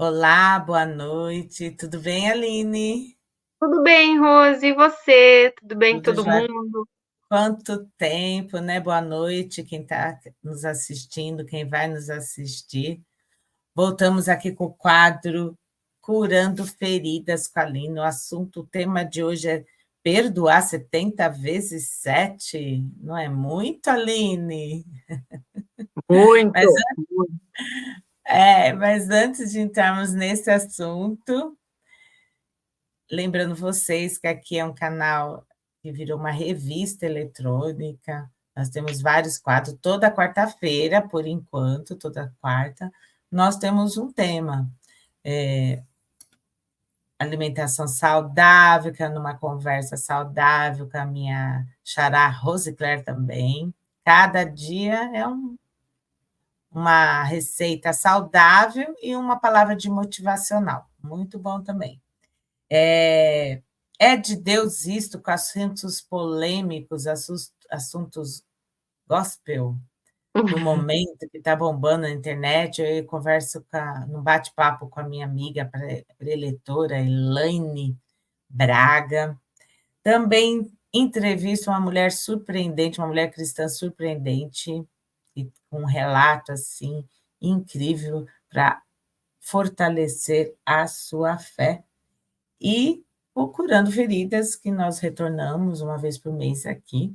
Olá, boa noite. Tudo bem, Aline? Tudo bem, Rose? E você? Tudo bem com Tudo todo já? mundo? Quanto tempo, né? Boa noite, quem está nos assistindo, quem vai nos assistir. Voltamos aqui com o quadro Curando Feridas com a Aline. O tema de hoje é perdoar 70 vezes 7. Não é muito, Aline? Mas, Muito. mas antes de entrarmos nesse assunto, lembrando vocês que aqui é um canal que virou uma revista eletrônica. Nós temos vários quadros. Toda quarta-feira, por enquanto, toda quarta, nós temos um tema. Alimentação saudável, que é numa conversa saudável com a minha xará Rosicler também. Cada dia é uma receita saudável e uma palavra de motivacional. Muito bom também. É de Deus isto com assuntos polêmicos, assuntos gospel, no momento que está bombando na internet. Eu converso num bate-papo com a minha amiga preletora, Elaine Braga. Também entrevisto uma mulher surpreendente, uma mulher cristã surpreendente, e com um relato assim incrível para fortalecer a sua fé. E o Curando Feridas, que nós retornamos uma vez por mês aqui,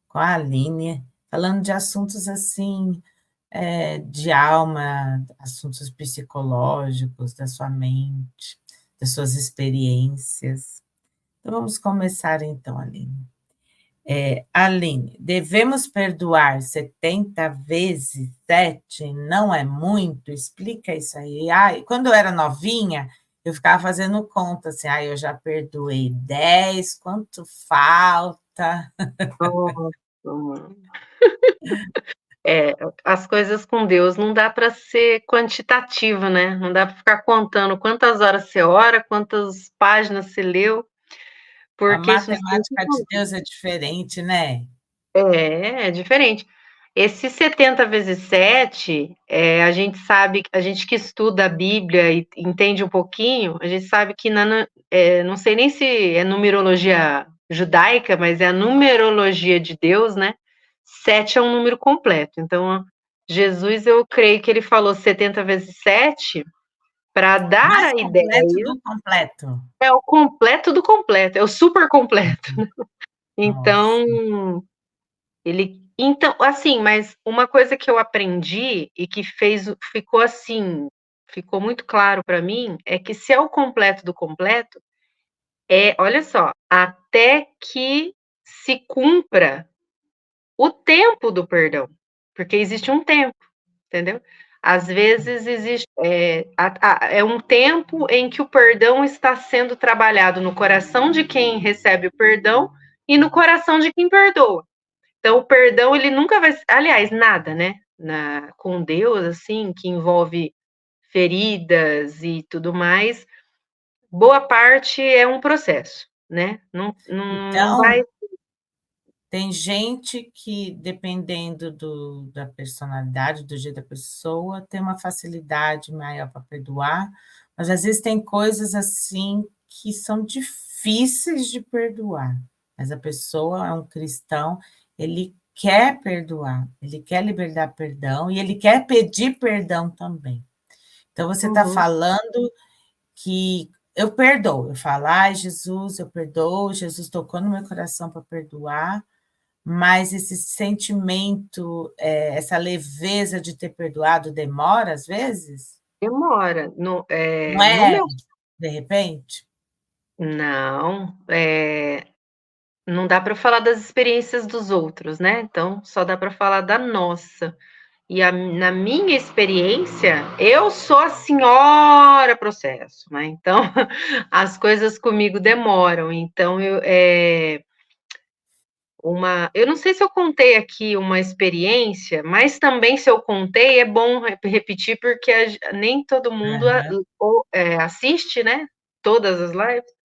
com a Aline, falando de assuntos assim, de alma, assuntos psicológicos, da sua mente, das suas experiências. Então, vamos começar então, Aline. Aline, devemos perdoar 70 vezes 7? Não é muito? Explica isso aí. Ai, quando eu era novinha, eu ficava fazendo conta, assim, eu já perdoei 10, quanto falta? Nossa. É, as coisas com Deus não dá para ser quantitativo, né? Não dá para ficar contando quantas horas você ora, quantas páginas você leu, A porque isso não matemática de significa. Deus é diferente, né? É diferente. Esse 70 vezes 7, a gente sabe, a gente que estuda a Bíblia e entende um pouquinho, a gente sabe que não sei nem se é numerologia judaica, mas é a numerologia de Deus, né? 7 é um número completo. Então, Jesus, eu creio que ele falou 70 vezes 7 para dar Mais a completo ideia, do completo. é o completo do completo, é o super completo. Nossa. Então, então, assim, mas uma coisa que eu aprendi e que ficou assim, ficou muito claro para mim, é que se é o completo do completo, olha só, até que se cumpra o tempo do perdão, porque existe um tempo, entendeu? Às vezes existe, é um tempo em que o perdão está sendo trabalhado no coração de quem recebe o perdão e no coração de quem perdoa. Então, o perdão, ele nunca vai. Aliás, nada, né? Com Deus, assim, que envolve feridas e tudo mais, boa parte é um processo, né? Não vai. Então, tem gente que, dependendo da personalidade, do jeito da pessoa, tem uma facilidade maior para perdoar, mas às vezes tem coisas assim que são difíceis de perdoar. Mas a pessoa é um cristão, ele quer perdoar, ele quer liberar perdão e ele quer pedir perdão também. Então, você está Uhum. falando que eu perdoo, eu falo, ai, Jesus, eu perdoo, Jesus tocou no meu coração para perdoar, mas esse sentimento, essa leveza de ter perdoado demora às vezes? Demora. Não No é meu. de repente? Não. Não dá para falar das experiências dos outros, né? Então, só dá para falar da nossa. Na minha experiência, eu sou a senhora processo, né? Então, as coisas comigo demoram. Então, eu não sei se eu contei aqui uma experiência, mas também se eu contei, é bom repetir, porque nem todo mundo Aham. assiste, né? Todas as lives.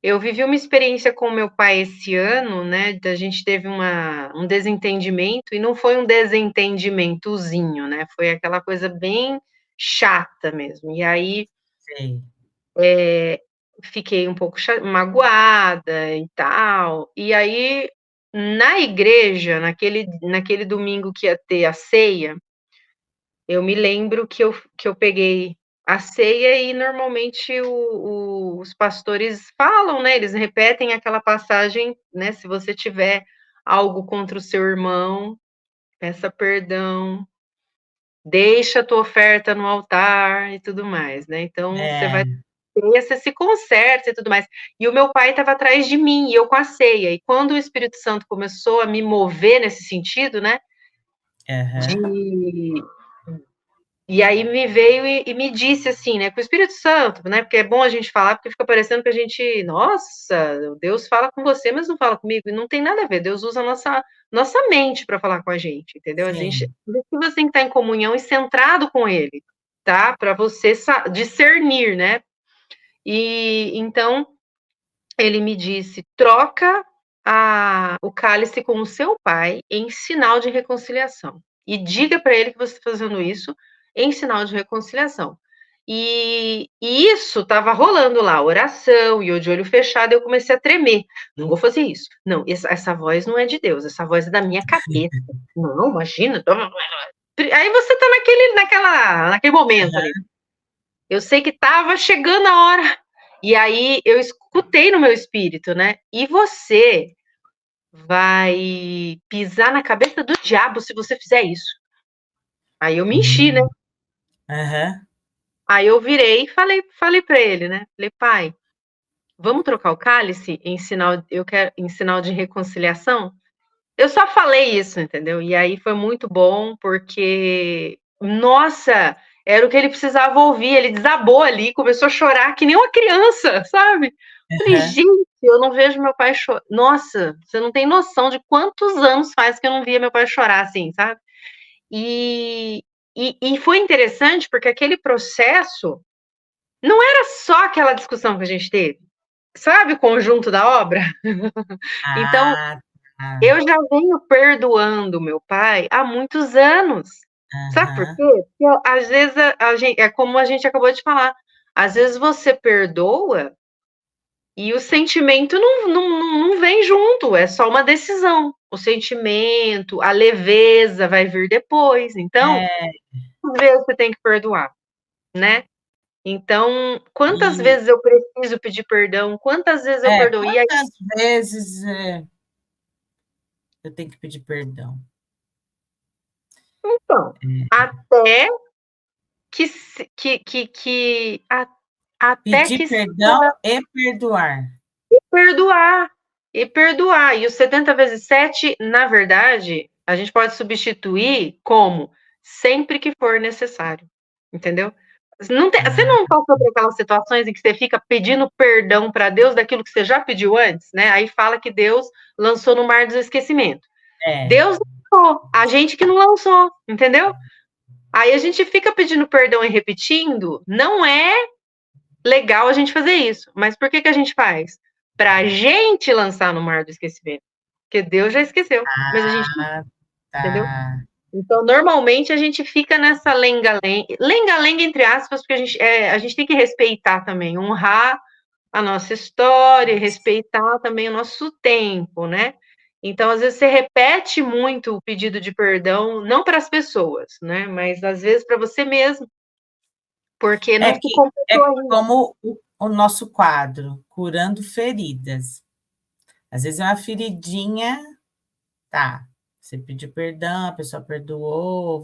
Eu vivi uma experiência com meu pai esse ano, né? A gente teve um desentendimento, e não foi um desentendimentozinho, né? Foi aquela coisa bem chata mesmo. E aí sei. Fiquei um pouco magoada e tal. E aí, na igreja, naquele domingo que ia ter a ceia, eu me lembro que eu peguei a ceia e normalmente os pastores falam, né? Eles repetem aquela passagem, né? Se você tiver algo contra o seu irmão, peça perdão, deixa a tua oferta no altar e tudo mais, né? Então você vai É, você se conserta e tudo mais. E o meu pai estava atrás de mim, e eu com a ceia. E quando o Espírito Santo começou a me mover nesse sentido, né? aham, De E aí me veio e me disse assim, né, com o Espírito Santo, né, porque é bom a gente falar, porque fica parecendo que a gente, nossa, Deus fala com você, mas não fala comigo, e não tem nada a ver, Deus usa a nossa mente para falar com a gente, entendeu? A gente, sim, por isso que você tem que estar em comunhão e centrado com Ele, tá? Para você discernir, né? E então ele me disse, troca o cálice com o seu pai em sinal de reconciliação. E diga para ele que você está fazendo isso em sinal de reconciliação. E isso estava rolando lá, oração, e eu de olho fechado, eu comecei a tremer. Não vou fazer isso. Não, essa voz não é de Deus, essa voz é da minha cabeça. Não, imagina. Aí você está naquele momento ali. aham, Eu sei que estava chegando a hora. E aí eu escutei no meu espírito, né? E você vai pisar na cabeça do diabo se você fizer isso. Aí eu me enchi, né? aham, Aí eu virei e falei para ele, né? Falei, pai, vamos trocar o cálice em sinal de reconciliação? Eu só falei isso, entendeu? E aí foi muito bom, porque, nossa, era o que ele precisava ouvir. Ele desabou ali, começou a chorar que nem uma criança, sabe? Falei, aham. gente, eu não vejo meu pai chorar. Nossa, você não tem noção de quantos anos faz que eu não via meu pai chorar assim, sabe? E, e foi interessante porque aquele processo não era só aquela discussão que a gente teve, sabe? O conjunto da obra. Então, Ah, tá, eu já venho perdoando meu pai há muitos anos. Sabe por quê? aham, Porque às vezes a gente, é como a gente acabou de falar. Às vezes você perdoa e o sentimento não vem junto, é só uma decisão. O sentimento, a leveza vai vir depois. Então, é, às vezes você tem que perdoar, né? Então, quantas e vezes eu preciso pedir perdão? Quantas vezes eu perdoo? E aí, quantas vezes, eu tenho que pedir perdão? então, É, até que, se- que a- até pedir que se perdão e perdoar. perdoar e perdoar. E os 70 vezes 7, na verdade, a gente pode substituir como sempre que for necessário. Entendeu? Você Ah, não passou por aquelas situações em que você fica pedindo perdão para Deus daquilo que você já pediu antes, né? Aí fala que Deus lançou no mar do esquecimento. é, Deus lançou, a gente que não lançou, entendeu? Aí a gente fica pedindo perdão e repetindo, não é legal a gente fazer isso. Mas por que a gente faz? Para a gente lançar no mar do esquecimento. Porque Deus já esqueceu, mas a gente não, ah, entendeu? tá. Então, normalmente a gente fica nessa lenga-lenga entre aspas, porque a gente tem que respeitar também, honrar a nossa história, respeitar também o nosso tempo, né? Então, às vezes você repete muito o pedido de perdão, não para as pessoas, né? Mas às vezes para você mesmo, porque É não se que é completou ainda. como o nosso quadro, curando feridas. Às vezes é uma feridinha, tá, você pediu perdão, a pessoa perdoou,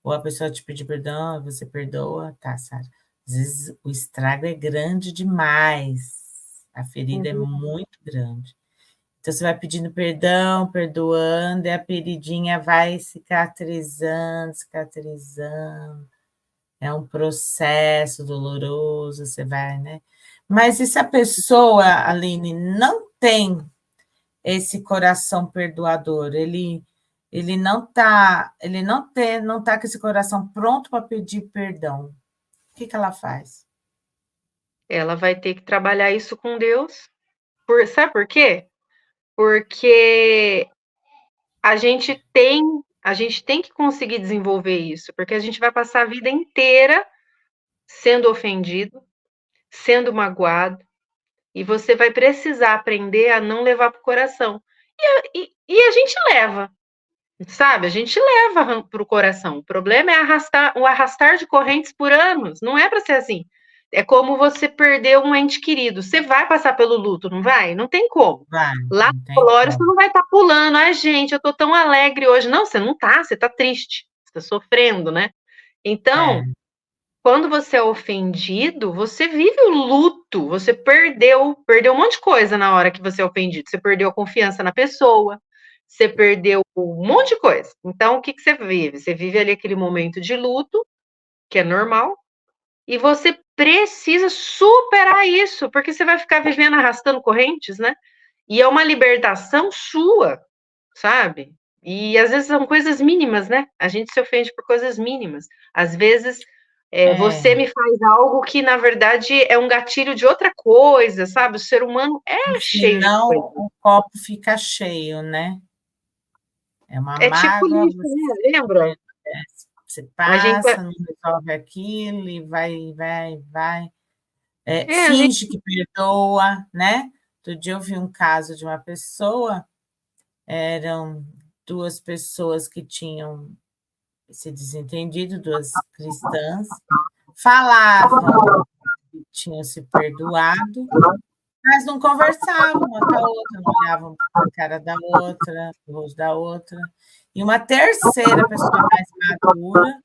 ou a pessoa te pediu perdão, você perdoa, tá, Sara. Às vezes o estrago é grande demais, a ferida é Uhum. muito grande. Então você vai pedindo perdão, perdoando, e a feridinha vai cicatrizando, cicatrizando. É um processo doloroso, você vai, né? Mas e se a pessoa, Aline, não tem esse coração perdoador, ele não tá com esse coração pronto para pedir perdão. O que ela faz? Ela vai ter que trabalhar isso com Deus. Sabe por quê? Porque a gente tem, a gente tem que conseguir desenvolver isso, porque a gente vai passar a vida inteira sendo ofendido, sendo magoado, e você vai precisar aprender a não levar para o coração. E a gente leva, sabe? A gente leva para o coração. O problema é o arrastar de correntes por anos. Não é para ser assim. É como você perder um ente querido. Você vai passar pelo luto, não vai? Não tem como. Vai, Lá não no tem velório você como. não vai estar pulando. Ai, gente, eu tô tão alegre hoje. Não, você não tá, você tá triste. Você tá sofrendo, né? Então, É, quando você é ofendido, você vive o luto. Você perdeu um monte de coisa na hora que você é ofendido. Você perdeu a confiança na pessoa, você perdeu um monte de coisa. Então, o que você vive? Você vive ali aquele momento de luto, que é normal, e você precisa superar isso, porque você vai ficar vivendo arrastando correntes, né? E é uma libertação sua, sabe? E às vezes são coisas mínimas, né? A gente se ofende por coisas mínimas. Às vezes você é. me faz algo que, na verdade, é um gatilho de outra coisa, sabe? O ser humano E é cheio de senão coisa. o copo fica cheio, né? É uma É tipo mágoa, lixo, né? Lembra? você A gente, passa, não resolve aquilo e vai. a gente, Finge que perdoa, né? Outro dia eu vi um caso de uma pessoa, eram duas pessoas que tinham se desentendido, duas cristãs, falavam que tinham se perdoado, mas não conversavam uma com a outra, não olhavam para a cara da outra, o rosto da outra. E uma terceira pessoa mais madura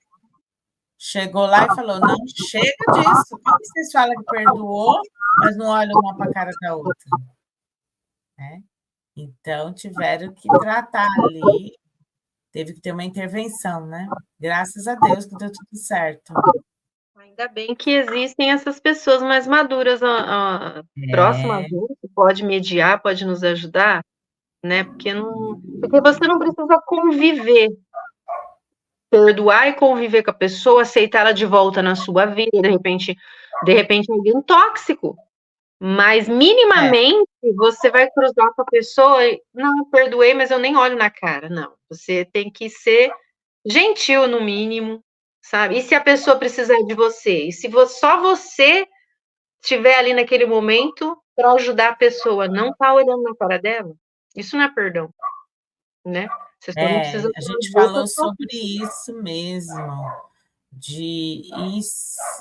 chegou lá e falou: não, chega disso. Como vocês falam que perdoou, mas não olham uma para a cara da outra? Né? Então, tiveram que tratar ali, teve que ter uma intervenção, né? Graças a Deus que deu tudo certo. ainda bem que existem essas pessoas mais maduras próximas a É, gente, que pode mediar, pode nos ajudar, né? Porque você não precisa conviver, perdoar e conviver com a pessoa, aceitar ela de volta na sua vida, de repente alguém tóxico, mas é, minimamente você vai cruzar com a pessoa e não, eu perdoei, mas eu nem olho na cara, não. Você tem que ser gentil no mínimo, sabe? E se a pessoa precisar de você? E se só você estiver ali naquele momento para ajudar a pessoa, não tá olhando na cara dela? Isso não é perdão, né? Você só não precisa a gente trazer essa falou sobre isso mesmo,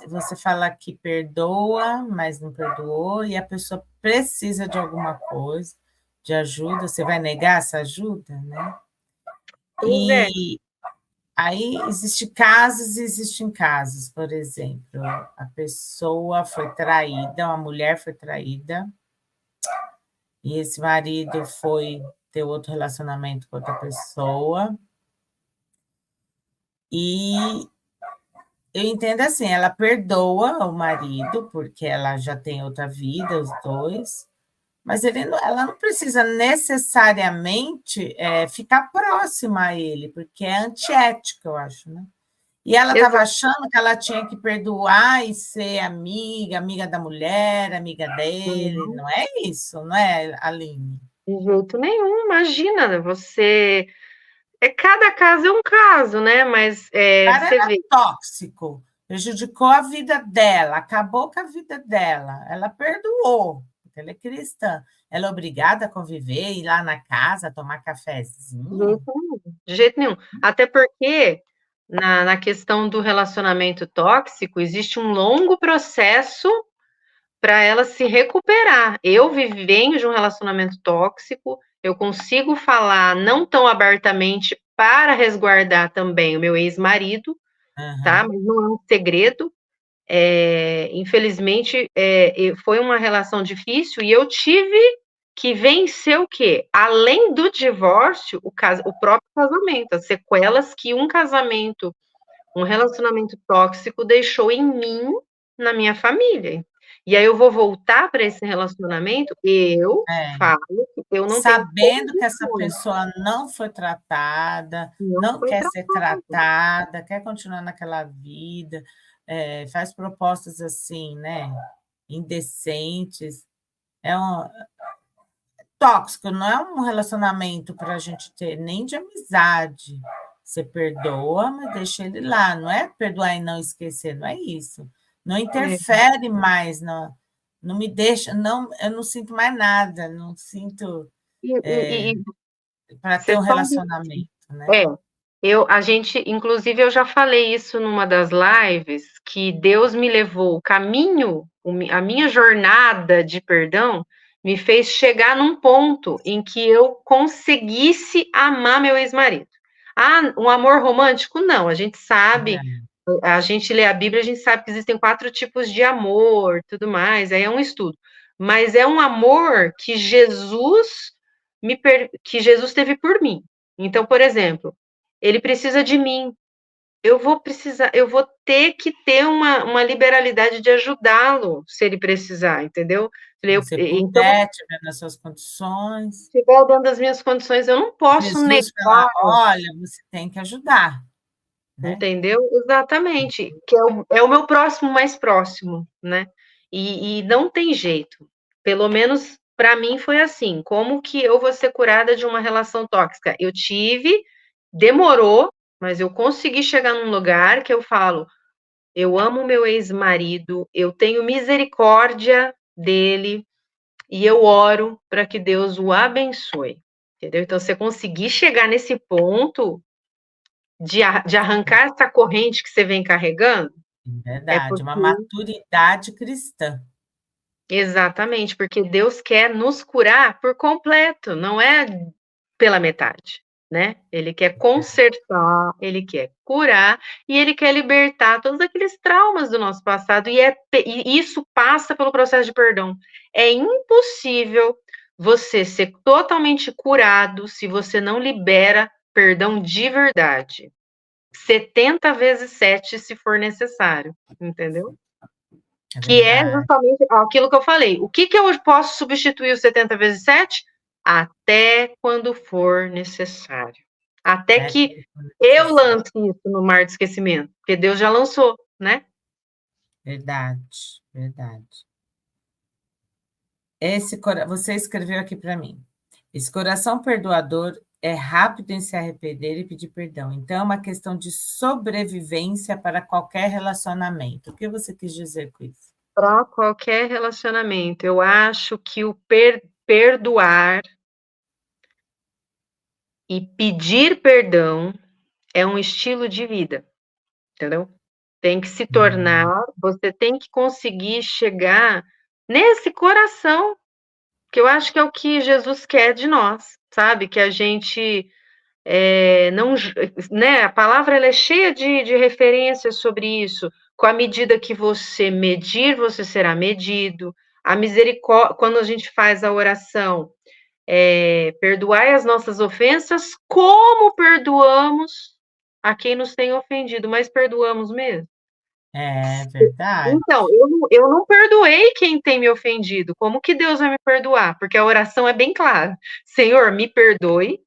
você fala que perdoa, mas não perdoou, e a pessoa precisa de alguma coisa, de ajuda, você vai negar essa ajuda, né? Pois é. E aí existe casos e existem casos, por exemplo, a pessoa foi traída, uma mulher foi traída, e esse marido foi ter outro relacionamento com outra pessoa, e eu entendo assim, ela perdoa o marido, porque ela já tem outra vida, os dois, mas ela não precisa necessariamente ficar próxima a ele, porque é antiético, eu acho, né? E ela estava Exato, achando que ela tinha que perdoar e ser amiga, amiga da mulher, amiga dele. Não é isso, não é, Aline? de jeito nenhum, imagina, cada caso é um caso, né? Mas O cara você era vê, tóxico, prejudicou a vida dela, acabou com a vida dela. Ela perdoou, porque ela é cristã. Ela é obrigada a conviver, ir lá na casa, tomar de cafezinho. jeito nenhum, de jeito nenhum. Até porque na questão do relacionamento tóxico, existe um longo processo para ela se recuperar. Eu venho de um relacionamento tóxico, eu consigo falar não tão abertamente para resguardar também o meu ex-marido, tá? Uhum. Mas não é um segredo. Infelizmente, foi uma relação difícil e eu tive que vencer o quê? Além do divórcio, o próprio casamento, as sequelas que um relacionamento tóxico deixou em mim, na minha família. E aí eu vou voltar para esse relacionamento, eu É. falo que eu não tenho Sabendo que essa condições, pessoa não foi tratada, não não foi quer para ser tratada, quer continuar naquela vida, faz propostas assim, né, indecentes. É um tóxico, não é um relacionamento para a gente ter nem de amizade. Você perdoa, mas deixa ele lá. Não é perdoar e não esquecer, não é isso. não interfere mais, não me deixa, não, eu não sinto mais nada, não sinto para ter Vocês um estão relacionamento, né? inclusive, eu já falei isso numa das lives, que Deus me levou, o caminho, a minha jornada de perdão, me fez chegar num ponto em que eu conseguisse amar meu ex-marido. Ah, um amor romântico? Não, a gente sabe, a gente lê a Bíblia, a gente sabe que existem 4 tipos de amor, tudo mais, aí é um estudo. Mas é um amor que que Jesus teve por mim. Então, por exemplo, ele precisa de mim. Eu vou ter que ter uma liberalidade de ajudá-lo se ele precisar, entendeu? Se você Então, puder, tiver nas suas condições. se estiver dentro das minhas condições, eu não posso Jesus negar. falar, olha, você tem que ajudar, né? Entendeu? Exatamente. Que é o meu próximo mais próximo, né? E não tem jeito. Pelo menos para mim foi assim. Como que eu vou ser curada de uma relação tóxica? Eu tive, demorou, mas eu consegui chegar num lugar que eu falo: eu amo meu ex-marido, eu tenho misericórdia dele e eu oro para que Deus o abençoe. Entendeu? Então, você conseguir chegar nesse ponto de arrancar essa corrente que você vem carregando, é Verdade, uma porque maturidade cristã. exatamente, porque Deus quer nos curar por completo, não é pela metade, né? Ele quer consertar, ele quer curar e ele quer libertar todos aqueles traumas do nosso passado e isso passa pelo processo de perdão. É impossível você ser totalmente curado se você não libera perdão de verdade. 70 vezes 7 se for necessário, entendeu? É Que é verdade. justamente aquilo que eu falei. O que eu posso substituir o 70 vezes 7? Até quando for necessário. Até É que quando for eu necessário. lance isso no mar de esquecimento, porque Deus já lançou, né? Verdade, verdade. Você escreveu aqui para mim. Esse coração perdoador é rápido em se arrepender e pedir perdão. Então, é uma questão de sobrevivência para qualquer relacionamento. O que você quis dizer com isso? Para qualquer relacionamento, eu acho que o perdoar e pedir perdão é um estilo de vida, entendeu? Tem que se Hum, tornar, você tem que conseguir chegar nesse coração, que eu acho que é o que Jesus quer de nós, sabe? Que a gente não, né? A palavra ela é cheia de referências sobre isso. Com a medida que você medir, você será medido. A misericórdia, quando a gente faz a oração, perdoai as nossas ofensas, como perdoamos a quem nos tem ofendido, mas perdoamos mesmo. é verdade. Então, eu não perdoei quem tem me ofendido. Como que Deus vai me perdoar? Porque a oração é bem clara. Senhor, me perdoe,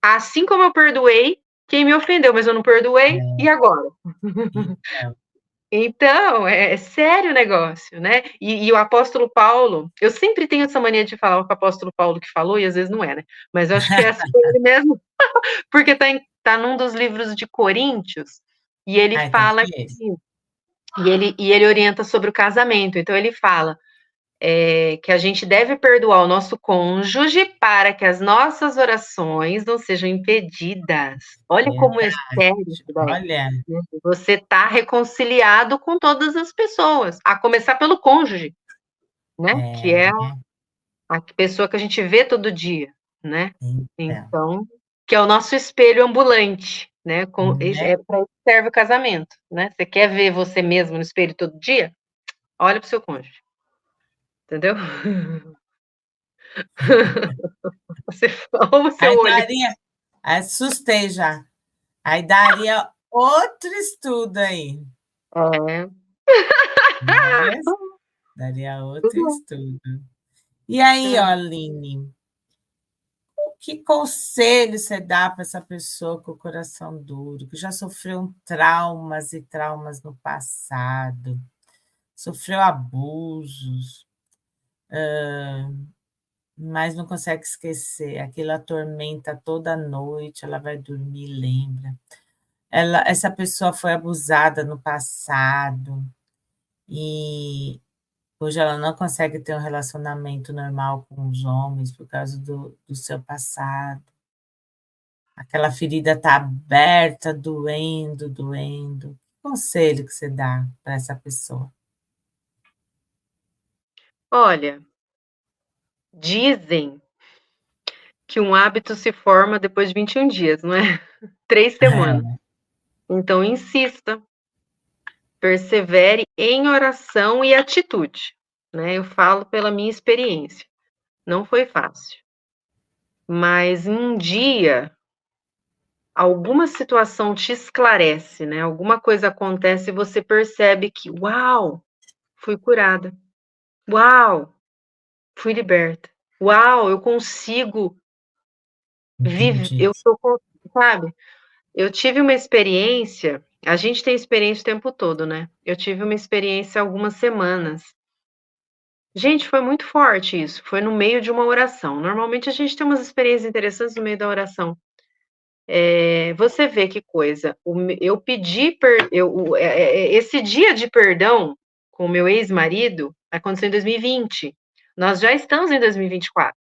assim como eu perdoei quem me ofendeu, mas eu não perdoei, e É, agora? então, Então, é sério o negócio, né? E o apóstolo Paulo, eu sempre tenho essa mania de falar o que o apóstolo Paulo que falou, e às vezes não é, né? Mas eu acho que essa foi ele mesmo, porque tá num dos livros de Coríntios, e ele então fala foi esse. e ele orienta sobre o casamento. Então ele fala que a gente deve perdoar o nosso cônjuge para que as nossas orações não sejam impedidas. Olha como é Verdade. sério isso daí. Olha, Você está reconciliado com todas as pessoas, a começar pelo cônjuge, né? Que é é, a pessoa que a gente vê todo dia, né? então, Então, que é o nosso espelho ambulante, né? né? É para isso que serve o casamento, né? Você quer ver você mesmo no espelho todo dia? Olha para o seu cônjuge, entendeu? Você, ou o seu Aí olho. daria, assustei já. Aí daria outro estudo aí, É. né? Daria outro estudo. E aí, ó, Aline, que conselho você dá para essa pessoa com o coração duro, que já sofreu traumas e traumas no passado, sofreu abusos, mas não consegue esquecer, aquilo atormenta toda noite, ela vai dormir e lembra. Essa pessoa foi abusada no passado, e hoje ela não consegue ter um relacionamento normal com os homens por causa do seu passado. Aquela ferida está aberta, doendo, doendo. Que conselho que você dá para essa pessoa? Olha, dizem que um hábito se forma depois de 21 dias, não é? 3 semanas. Então insista, persevere em oração e atitude, né? Eu falo pela minha experiência. Não foi fácil. Mas um dia alguma situação te esclarece, né? Alguma coisa acontece e você percebe que, uau, fui curada. Uau, fui liberta. Uau, eu consigo viver, Entendi. sabe? Eu tive uma experiência, a gente tem experiência o tempo todo, né? Eu tive uma experiência há algumas semanas. Gente, foi muito forte isso, foi no meio de uma oração. Normalmente a gente tem umas experiências interessantes no meio da oração. Você vê que coisa. Eu pedi esse dia de perdão com o meu ex-marido aconteceu em 2020. Nós já estamos em 2024.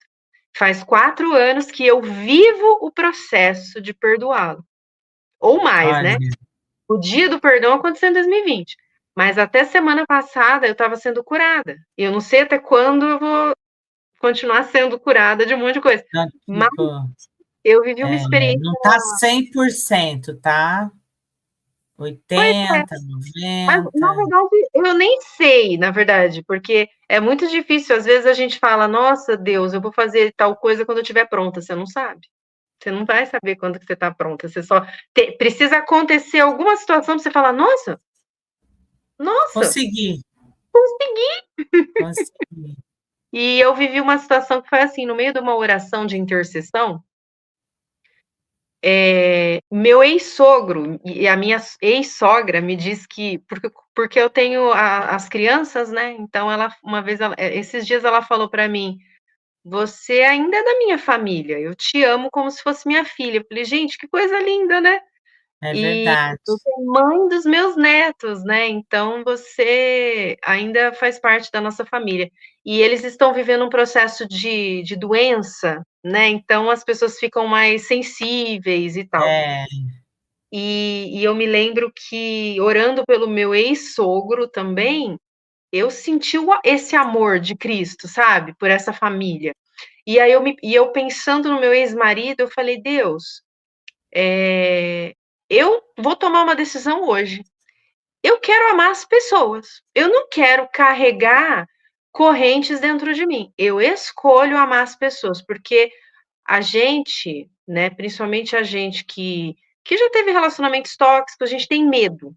Faz 4 anos que eu vivo o processo de perdoá-lo. Ou mais, Olha, né? O dia do perdão aconteceu em 2020. Mas até semana passada eu estava sendo curada. E eu não sei até quando eu vou continuar sendo curada de um monte de coisa. não, Mas tipo, eu vivi uma experiência. não está 100%, tá? Pois é. 80, Mas, na 90. verdade, eu nem sei, na verdade, porque é muito difícil. Às vezes a gente fala, nossa, Deus, eu vou fazer tal coisa quando eu estiver pronta. Você não sabe. Você não vai saber quando que você está pronta. Você só precisa acontecer alguma situação para você falar, nossa, nossa, Consegui, consegui. consegui. E eu vivi uma situação que foi assim, no meio de uma oração de intercessão, meu ex-sogro e a minha ex-sogra me diz que porque eu tenho as crianças, né? Então ela uma vez esses dias ela falou para mim: "Você ainda é da minha família. Eu te amo como se fosse minha filha". Eu falei: "Gente, que coisa linda, né?". É E verdade. você é mãe dos meus netos, né, então você ainda faz parte da nossa família. E eles estão vivendo um processo de doença, né, então as pessoas ficam mais sensíveis e tal. É, E eu me lembro que orando pelo meu ex-sogro também, eu senti esse amor de Cristo, sabe, por essa família. E eu pensando no meu ex-marido, eu falei: "Deus, eu vou tomar uma decisão hoje. Eu quero amar as pessoas. Eu não quero carregar correntes dentro de mim. Eu escolho amar as pessoas, porque a gente, né, principalmente a gente que já teve relacionamentos tóxicos, a gente tem medo,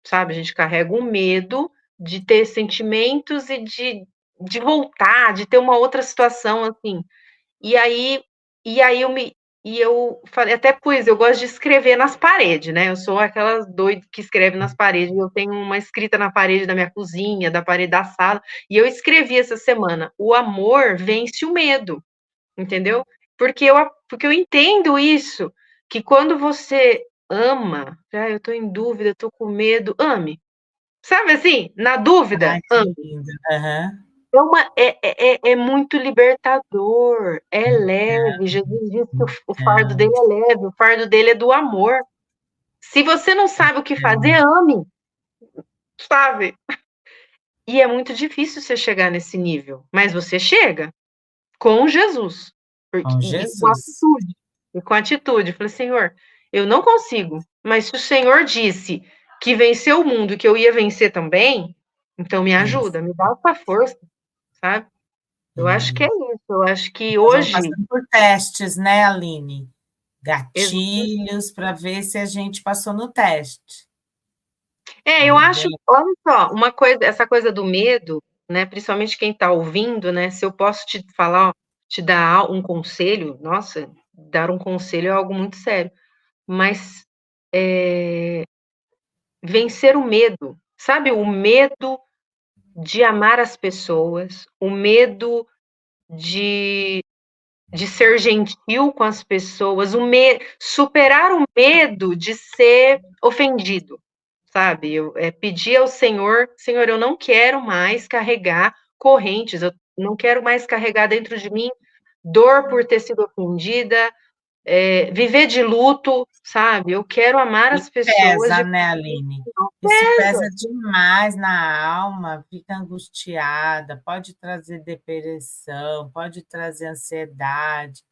sabe? A gente carrega um medo de ter sentimentos e de voltar, de ter uma outra situação assim. E aí eu falei até pus, eu gosto de escrever nas paredes, né, eu sou aquelas doida que escreve nas paredes, eu tenho uma escrita na parede da minha cozinha, da parede da sala, e eu escrevi essa semana: "O amor vence o medo", entendeu? Porque eu entendo isso, que quando você ama, "Ah, eu tô em dúvida, eu tô com medo", ame. Sabe assim, na dúvida, ai, que ame. lindo. Aham. É muito libertador, é leve. Jesus disse que o fardo dele é leve, o fardo dele é do amor. Se você não sabe o que fazer, ame, sabe? E é muito difícil você chegar nesse nível, mas você chega com Jesus, porque, Com e com Jesus. atitude. E com atitude. Eu falei, Senhor, eu não consigo, mas se o Senhor disse que venceu o mundo e que eu ia vencer também, então me Isso. ajuda, me dá essa força, sabe? Eu acho que é E isso. Eu acho que nós vamos hoje. passando por testes, né, Aline? Exato. Gatilhos para ver se a gente passou no teste. Eu Aí acho, vem olha só, uma coisa, essa coisa do medo, né? Principalmente quem está ouvindo, né? Se eu posso te falar, ó, te dar um conselho, nossa, dar um conselho é algo muito sério. Mas vencer o medo, sabe? O medo de amar as pessoas, o medo de, de ser gentil com as pessoas, superar o medo de ser ofendido. sabe? Eu pedi ao Senhor, Senhor, eu não quero mais carregar correntes, eu não quero mais carregar dentro de mim dor por ter sido ofendida, viver de luto, sabe? Eu quero amar E as pessoas pesa, de né, Aline? Isso pesa. pesa demais na alma, fica angustiada, pode trazer depressão, pode trazer ansiedade,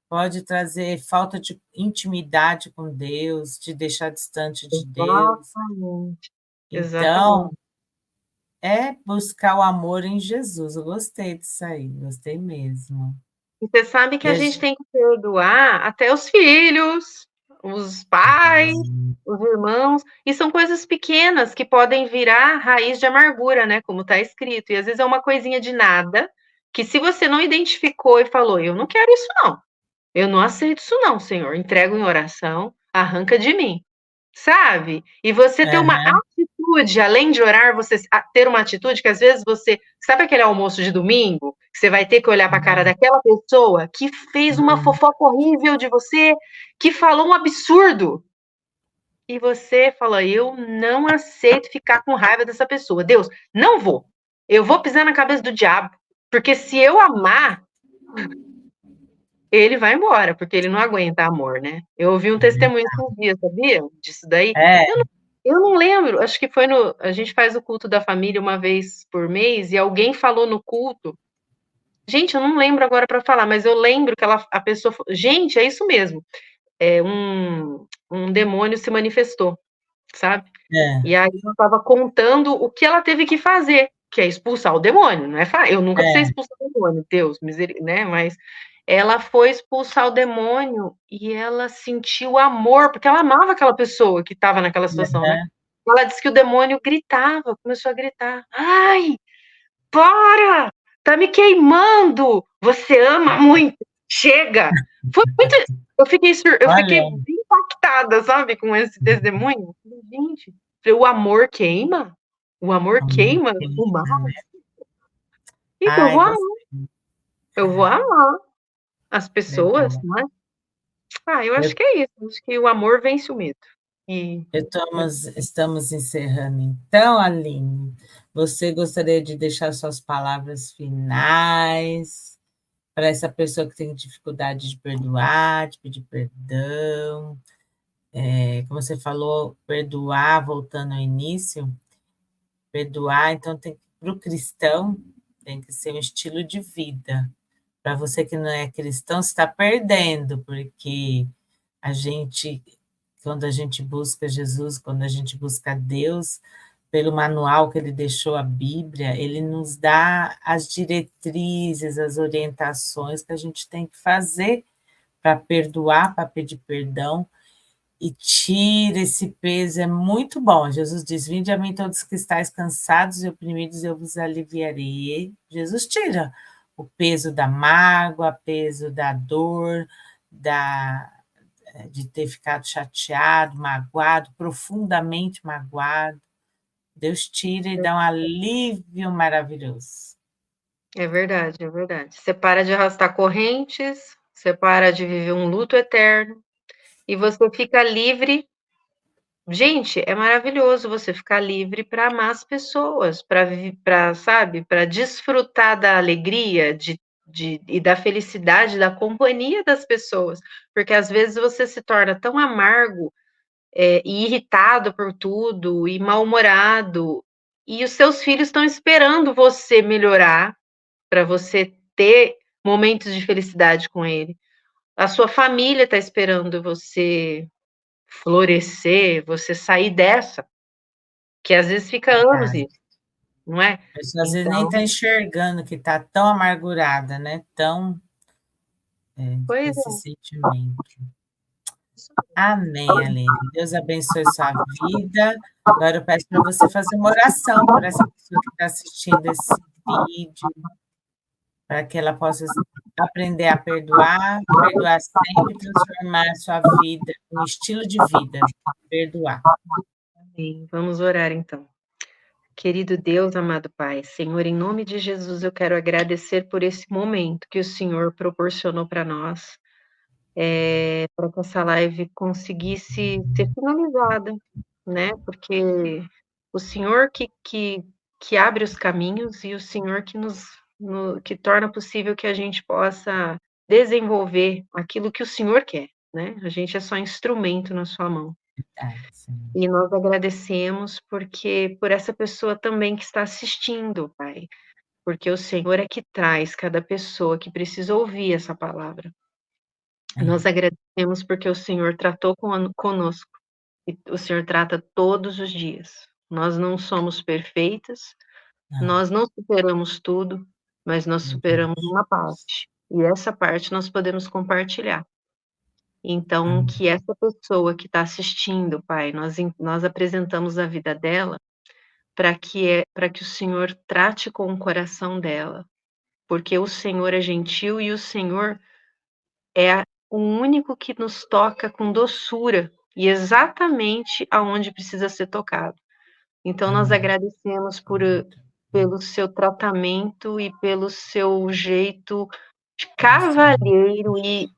pode trazer falta de intimidade com Deus, te deixar distante de Deus. Exatamente, Então, exatamente. é buscar o amor em Jesus. Eu gostei disso aí, gostei mesmo. E você sabe que E a a gente gente tem que perdoar até os filhos, os pais, os irmãos, e são coisas pequenas que podem virar raiz de amargura, né, como está escrito. E às vezes é uma coisinha de nada, que se você não identificou e falou: "Eu não quero isso não, eu não aceito isso não, Senhor", entrego em oração, arranca de mim. Sabe? E você ter uma aham, atitude, além de orar, você ter uma atitude que às vezes você. Sabe aquele almoço de domingo? Que você vai ter que olhar para a cara daquela pessoa que fez uma hum, fofoca horrível de você, que falou um absurdo. E você fala: eu não aceito ficar com raiva dessa pessoa. Deus, não vou. Eu vou pisar na cabeça do diabo. Porque se eu amar, ele vai embora, porque ele não aguenta amor, né? Eu ouvi um testemunho esses dias, sabia? Disso daí. é, Eu não lembro, acho que foi no. A gente faz o culto da família uma vez por mês e alguém falou no culto. Gente, eu não lembro agora para falar, mas eu lembro que a pessoa. Gente, é isso mesmo. Um demônio se manifestou, sabe? é, E aí ela estava contando o que ela teve que fazer, que é expulsar o demônio, não é? Eu nunca precisei é, expulsar o demônio, Deus, né? Mas ela foi expulsar o demônio e ela sentiu amor, porque ela amava aquela pessoa que estava naquela situação, né? aham, Ela disse que o demônio gritava, começou a gritar: "Ai, para! Tá me queimando! Você ama muito! Chega!" Foi muito. Eu olha, fiquei impactada, sabe, com esse testemunho. Gente, o amor queima? O amor amor queima o mal? querida, né? Então Ai, gostei. eu vou amar as pessoas, Legal. não é? Ah, eu acho Eu que é isso. Acho que o amor vence o medo. E estamos encerrando então, Aline. Você gostaria de deixar suas palavras finais para essa pessoa que tem dificuldade de perdoar, de pedir perdão? Como você falou, perdoar, voltando ao início, perdoar, então tem para o cristão tem que ser um estilo de vida. Para você que não é cristão, você está perdendo, porque a gente, quando a gente busca Jesus, quando a gente busca Deus, pelo manual que ele deixou, a Bíblia, ele nos dá as diretrizes, as orientações que a gente tem que fazer para perdoar, para pedir perdão, e tira esse peso, é muito bom. Jesus diz: "Vinde a mim todos que estáis cansados e oprimidos, eu vos aliviarei". Jesus tira o peso da mágoa, peso da dor, da de ter ficado chateado, magoado, profundamente magoado. Deus tira e dá um alívio maravilhoso. é verdade, é verdade. Você para de arrastar correntes, você para de viver um luto eterno e você fica livre. Gente, é maravilhoso você ficar livre para amar as pessoas, para, sabe, para desfrutar da alegria e da felicidade da companhia das pessoas, porque às vezes você se torna tão amargo, e irritado por tudo, e mal-humorado, e os seus filhos estão esperando você melhorar para você ter momentos de felicidade com ele. A sua família está esperando você florescer, você sair dessa, que às vezes fica anos Verdade. isso, não é? A pessoa às vezes nem Então, está enxergando que está tão amargurada, né? Tão com pois esse é. sentimento. Amém, Aline. Deus abençoe sua vida. Agora eu peço para você fazer uma oração por essa pessoa que está assistindo esse vídeo, para que ela possa aprender a perdoar sempre, transformar a sua vida, um estilo de vida, perdoar. Amém. Vamos orar então. Querido Deus, amado Pai, Senhor, em nome de Jesus, eu quero agradecer por esse momento que o Senhor proporcionou para nós, para que essa live conseguisse ser finalizada. né, porque o Senhor que abre os caminhos e o Senhor que torna possível que a gente possa desenvolver aquilo que o Senhor quer, né, a gente é só instrumento na sua mão. Verdade, sim. E nós agradecemos por essa pessoa também que está assistindo, Pai, porque o Senhor é que traz cada pessoa que precisa ouvir essa palavra. É. Nós agradecemos porque o Senhor tratou conosco, e o Senhor trata todos os dias. Nós não somos perfeitas, Não, nós não superamos tudo, mas nós superamos verdade. uma parte, e essa parte nós podemos compartilhar. Então, Amém. que essa pessoa que está assistindo, Pai, nós apresentamos a vida dela para que o Senhor trate com o coração dela, porque o Senhor é gentil e o Senhor é o único que nos toca com doçura e exatamente aonde precisa ser tocado. Então nós Amém. agradecemos Glória a pelo Deus. seu tratamento e pelo seu jeito Isso mesmo. cavalheiro e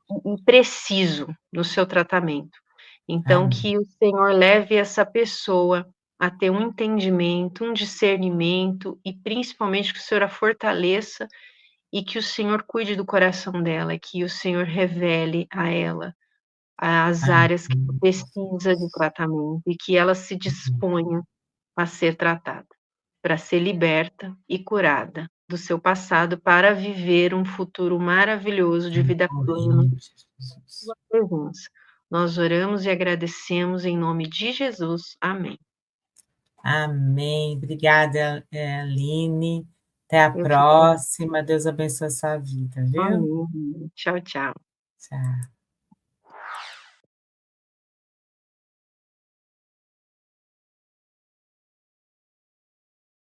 preciso no seu tratamento. Então Amém. que o Senhor leve essa pessoa a ter um entendimento, um discernimento e principalmente que o Senhor a fortaleça e que o Senhor cuide do coração dela, que o Senhor revele a ela as áreas que Amém. precisa de tratamento e que ela se disponha a ser tratada, para ser liberta e curada do seu passado, para viver um futuro maravilhoso de vida No plena nome de na Jesus. sua presença. Nós oramos e agradecemos em nome de Jesus. Amém. Amém. Obrigada, Aline. Até a Eu fico próxima. Deus abençoe a sua vida, viu? amém. Tchau, tchau. Tchau.